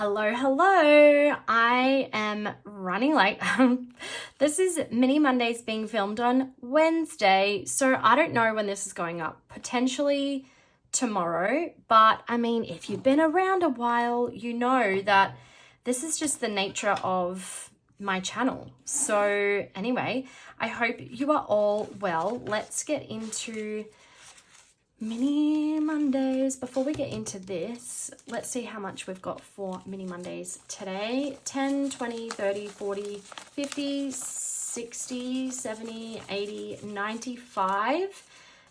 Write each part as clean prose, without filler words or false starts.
Hello. I am running late. This is Mini Mondays being filmed on Wednesday, so I don't know when this is going up. Potentially tomorrow, but I mean, if you've been around a while, you know that this is just the nature of my channel. So anyway, I hope you are all well. Let's get into Mini Mondays. Before we get into this, let's see how much we've got for Mini Mondays today. 10, 20, 30, 40, 50, 60, 70, 80, 95.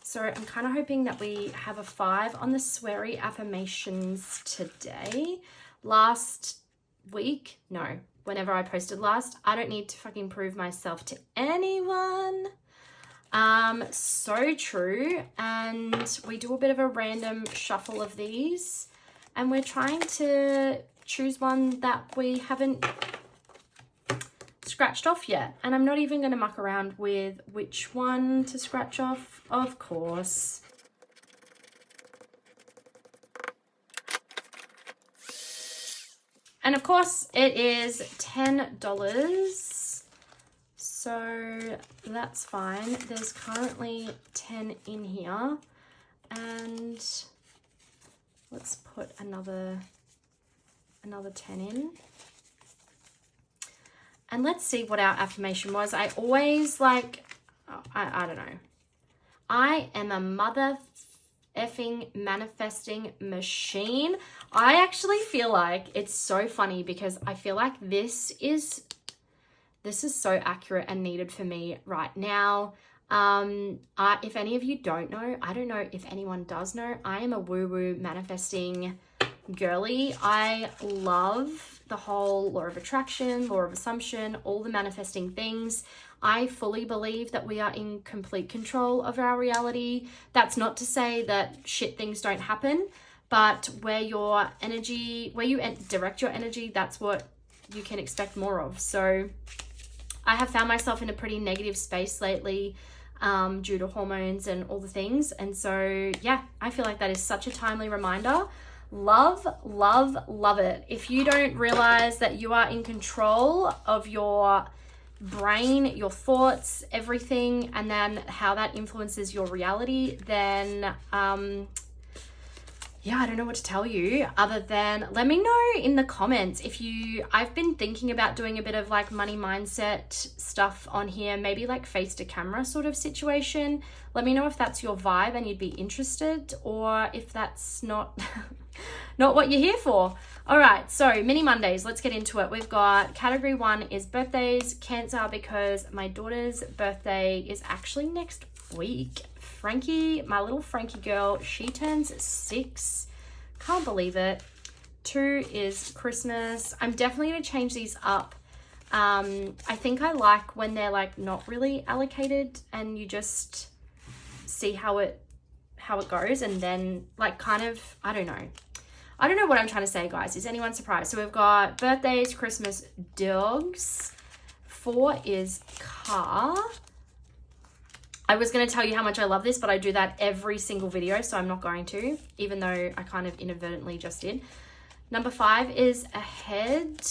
So I'm kind of hoping that we have a 5 on the sweary affirmations today. Last week, no, whenever I posted last, I don't need to fucking prove myself to anyone. So true. And we do a bit of a random shuffle of these, and we're trying to choose one that we haven't scratched off yet. And I'm not even going to muck around with which one to scratch off, of course. And of course it is $10. So that's fine. There's currently 10 in here, and let's put another 10 in. And let's see what our affirmation was. I always like, I don't know. I am a mother effing manifesting machine. I actually feel like it's so funny because I feel like this is so accurate and needed for me right now. If any of you don't know, I don't know if anyone does know, I am a woo-woo manifesting girly. I love the whole law of attraction, law of assumption, all the manifesting things. I fully believe that we are in complete control of our reality. That's not to say that shit things don't happen, but where you direct your energy, that's what you can expect more of. So I have found myself in a pretty negative space lately due to hormones and all the things. And so, yeah, I feel like that is such a timely reminder. Love, love, love it. If you don't realize that you are in control of your brain, your thoughts, everything, and then how that influences your reality, then yeah, I don't know what to tell you other than let me know in the comments I've been thinking about doing a bit of like money mindset stuff on here, maybe like face to camera sort of situation. Let me know if that's your vibe and you'd be interested, or if that's not what you're here for. All right, so Mini Mondays, let's get into it. We've got category 1 is birthdays, Cancer, because my daughter's birthday is actually next week. Frankie, my little Frankie girl, she turns 6. Can't believe it. 2 is Christmas. I'm definitely going to change these up. I think I like when they're like not really allocated and you just see how it goes, and then like kind of, I don't know what I'm trying to say, guys. Is anyone surprised? So we've got birthdays, Christmas, dogs. 4 is car. I was going to tell you how much I love this, but I do that every single video, so I'm not going to, even though I kind of inadvertently just did. Number 5 is a head.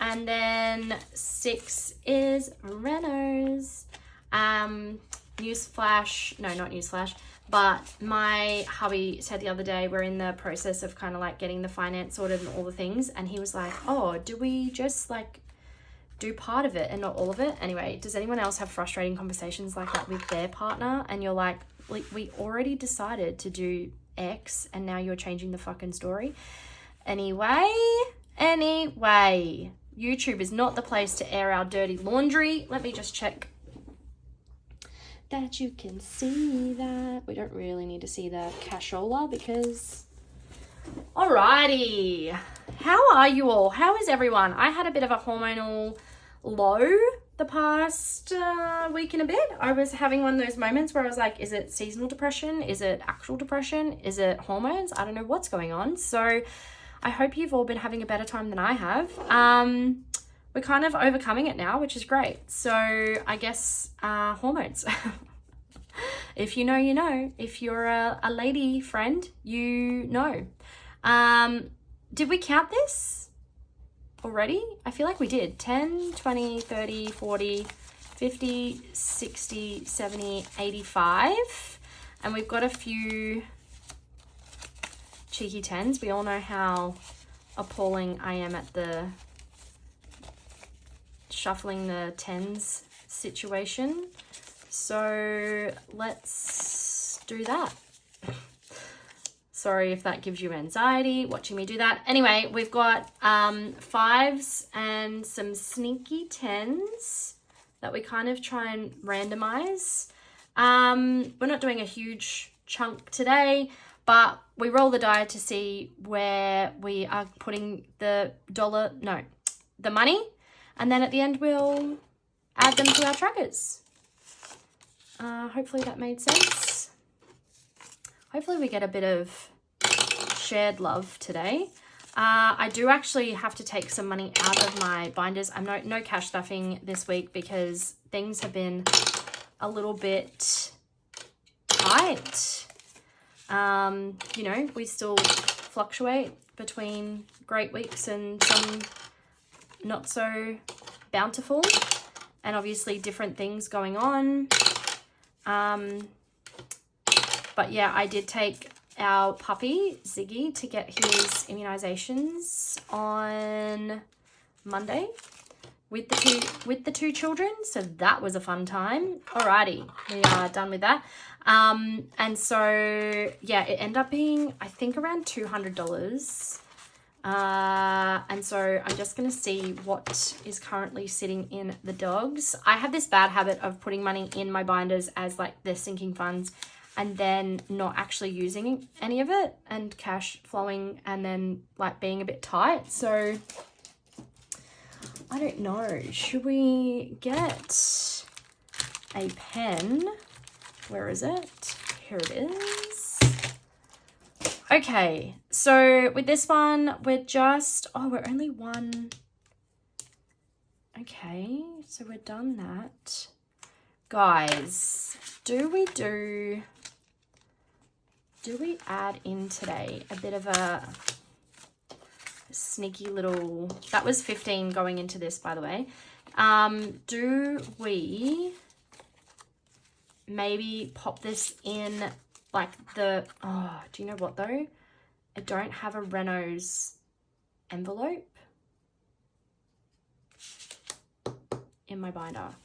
And then 6 is Renos. Newsflash, no, not newsflash, but my hubby said the other day, we're in the process of kind of like getting the finance sorted and all the things, and he was like, oh, do we just like do part of it and not all of it? Anyway, does anyone else have frustrating conversations like that with their partner, and you're like we already decided to do X and now you're changing the fucking story? Anyway, YouTube is not the place to air our dirty laundry. Let me just check that you can see that. We don't really need to see the cashola because... Alrighty. How are you all? How is everyone? I had a bit of a hormonal low the past week and a bit. I was having one of those moments where I was like, is it seasonal depression? Is it actual depression? Is it hormones? I don't know what's going on. So I hope you've all been having a better time than I have. We're kind of overcoming it now, which is great. So I guess hormones. If you know, you know. If you're a lady friend, you know. did we count this already? I feel like we did. 10, 20, 30, 40, 50, 60, 70, 85. And we've got a few cheeky 10s. We all know how appalling I am at the shuffling the 10s situation. So let's do that. Sorry if that gives you anxiety watching me do that. Anyway, we've got 5s and some sneaky 10s that we kind of try and randomize. We're not doing a huge chunk today, but we roll the die to see where we are putting the money. And then at the end, we'll add them to our trackers. Hopefully that made sense. Hopefully we get a bit of shared love today. I do actually have to take some money out of my binders. I'm no cash stuffing this week because things have been a little bit tight. You know, we still fluctuate between great weeks and some not so bountiful, and obviously different things going on. But yeah, I did take our puppy Ziggy to get his immunizations on Monday with the two children, so that was a fun time. Alrighty, we are done with that. And so yeah, it ended up being I think around $200. And so I'm just gonna see what is currently sitting in the dogs. I have this bad habit of putting money in my binders as like their sinking funds and then not actually using any of it and cash flowing and then like being a bit tight. So I don't know, should we get a pen? Where is it? Here it is. Okay, so with this one, we're only one. Okay, so we're done that. Guys, do we add in today a bit of a sneaky little, that was 15 going into this, by the way. Do we maybe pop this in like do you know what though? I don't have a Renos envelope in my binder.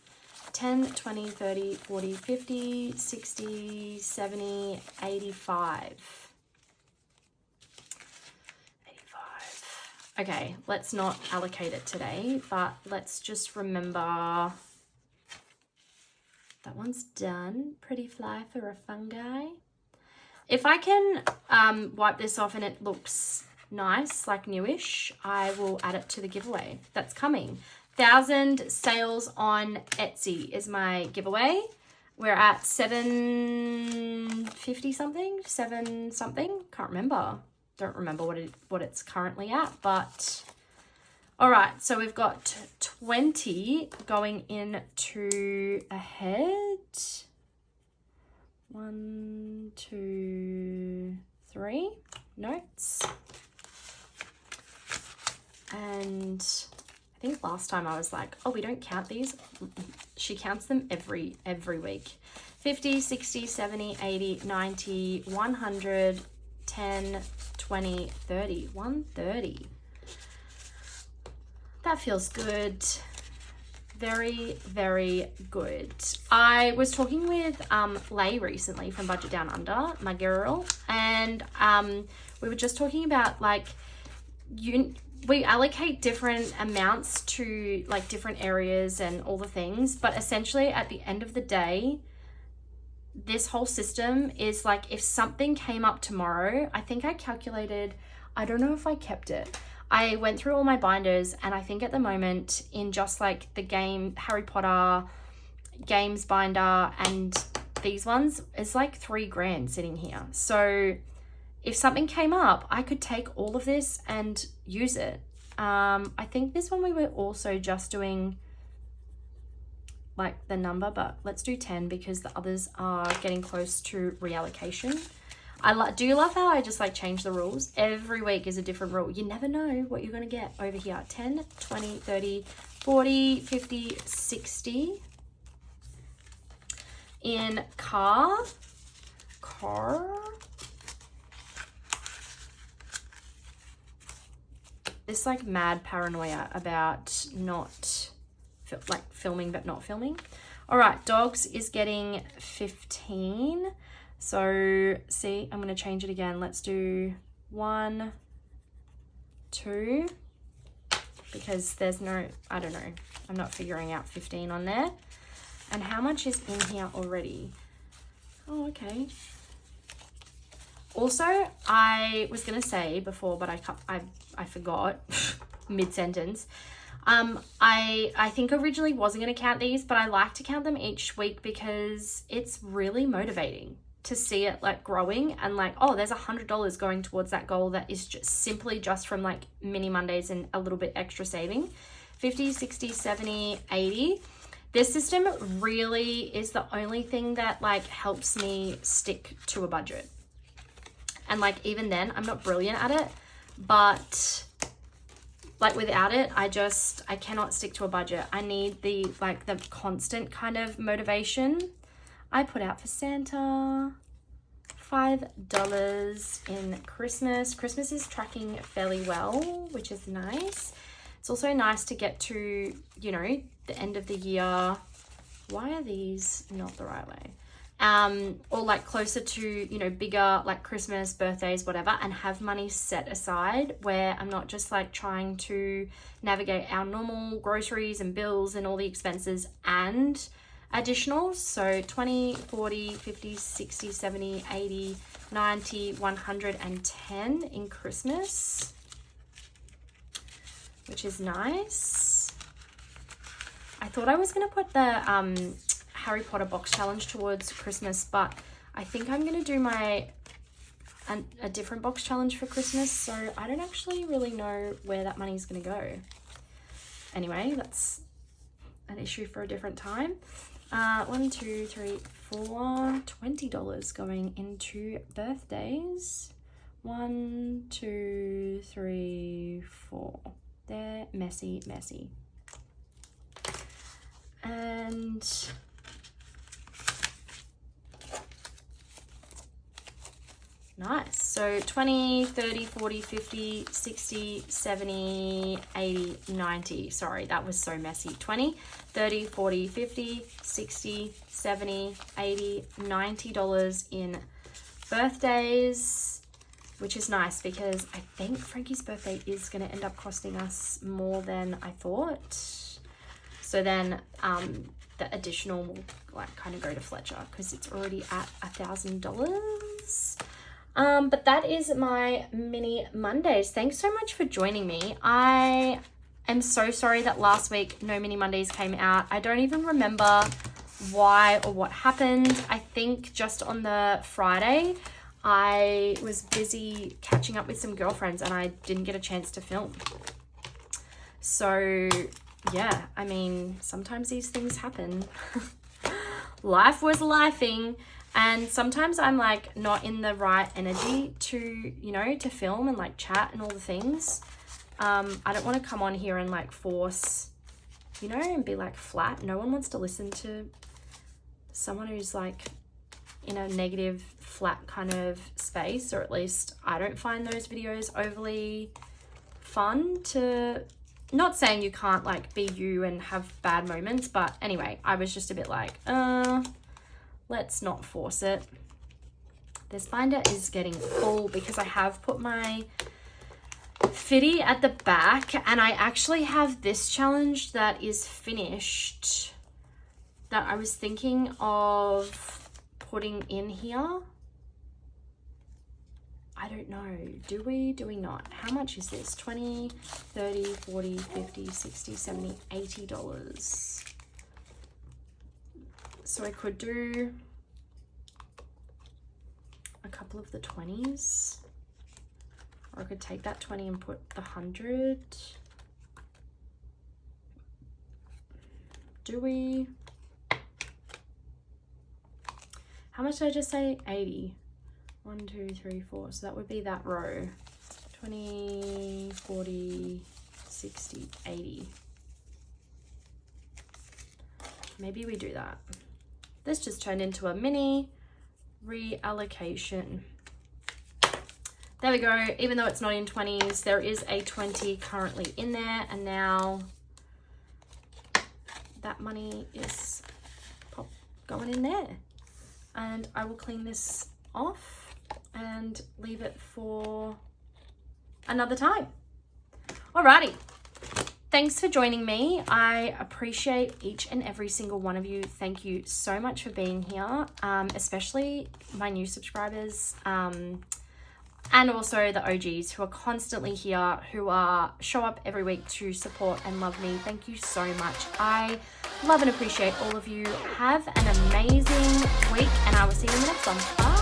10, 20, 30, 40, 50, 60, 70, 85. Okay, let's not allocate it today, but let's just remember that one's done. Pretty fly for a fungi. If I can wipe this off and it looks nice, like newish, I will add it to the giveaway that's coming. 1,000 sales on Etsy is my giveaway. We're at 750 something, 7 something, can't remember. Don't remember what it's currently at, but all right, so we've got 20 going into a head. 1, 2, 3 notes. And I think last time I was like, oh, we don't count these. She counts them every week. 50, 60, 70, 80, 90, 100, 10, 20, 30, 130. That feels good. Very, very good. I was talking with Lei recently from Budget Down Under, my girl, and we were just talking about like we allocate different amounts to like different areas and all the things, but essentially at the end of the day, this whole system is like if something came up tomorrow, I think I calculated, I don't know if I kept it. I went through all my binders and I think at the moment in just like the game Harry Potter games binder and these ones, it's like $3,000 sitting here. So if something came up, I could take all of this and use it. I think this one we were also just doing like the number, but let's do 10 because the others are getting close to reallocation. do love how I just like change the rules. Every week is a different rule. You never know what you're going to get over here. 10, 20, 30, 40, 50, 60. In car. This like mad paranoia about not like filming but not filming. All right, dogs is getting 15. So see, I'm going to change it again. Let's do 1, 2, because there's no, I don't know. I'm not figuring out 15 on there. And how much is in here already? Oh, okay. Also, I was going to say before, but I forgot mid-sentence. I think originally wasn't going to count these, but I like to count them each week because it's really motivating to see it like growing and like, oh, there's $100 going towards that goal that is just simply just from like mini Mondays and a little bit extra saving. 50, 60, 70, 80. This system really is the only thing that like helps me stick to a budget. And like, even then I'm not brilliant at it, but like without it, I cannot stick to a budget. I need the constant kind of motivation. I put out for Santa $5 in Christmas. Christmas is tracking fairly well, which is nice. It's also nice to get to, you know, the end of the year. Why are these not the right way? Or like closer to, you know, bigger like Christmas, birthdays, whatever, and have money set aside where I'm not just like trying to navigate our normal groceries and bills and all the expenses and additionals. So 20, 40, 50, 60, 70, 80, 90, 110 in Christmas, which is nice. I thought I was going to put the Harry Potter box challenge towards Christmas, but I think I'm going to do a different box challenge for Christmas, so I don't actually really know where that money is going to go. Anyway, that's an issue for a different time. 1, 2, 3, 4, $20 going into birthdays. 1, 2, 3, 4. They're messy. And nice. So 20, 30, 40, 50, 60, 70, 80, 90. Sorry, that was so messy. 20, 30, 40, 50, 60, 70, 80, $90 in birthdays, which is nice because I think Frankie's birthday is going to end up costing us more than I thought. So then the additional will like kind of go to Fletcher because it's already at $1,000. But that is my mini Mondays. Thanks so much for joining me. I am so sorry that last week no mini Mondays came out. I don't even remember why or what happened. I think just on the Friday I was busy catching up with some girlfriends and I didn't get a chance to film. So yeah, I mean, sometimes these things happen. Life was lifing. And sometimes I'm like not in the right energy to, you know, to film and like chat and all the things. I don't want to come on here and like force, you know, and be like flat. No one wants to listen to someone who's like in a negative, flat kind of space, or at least I don't find those videos overly fun to, not saying you can't like be you and have bad moments, but anyway, I was just a bit like, let's not force it. This binder is getting full because I have put my fitty at the back, and I actually have this challenge that is finished that I was thinking of putting in here. I don't know. Do we not? How much is this? 20, 30, 40, 50, 60, 70, $80. So I could do a couple of the 20s, or I could take that 20 and put the 100. Do we? How much did I just say? 80. 1, 2, 3, 4. So that would be that row. 20, 40, 60, 80. Maybe we do that. This just turned into a mini reallocation. There we go. Even though it's not in 20s, there is a 20 currently in there. And now that money is going in there. And I will clean this off and leave it for another time. Alrighty. Thanks for joining me. I appreciate each and every single one of you. Thank you so much for being here, especially my new subscribers, and also the OGs who are constantly here, who show up every week to support and love me. Thank you so much. I love and appreciate all of you. Have an amazing week, and I will see you in the next one. Bye.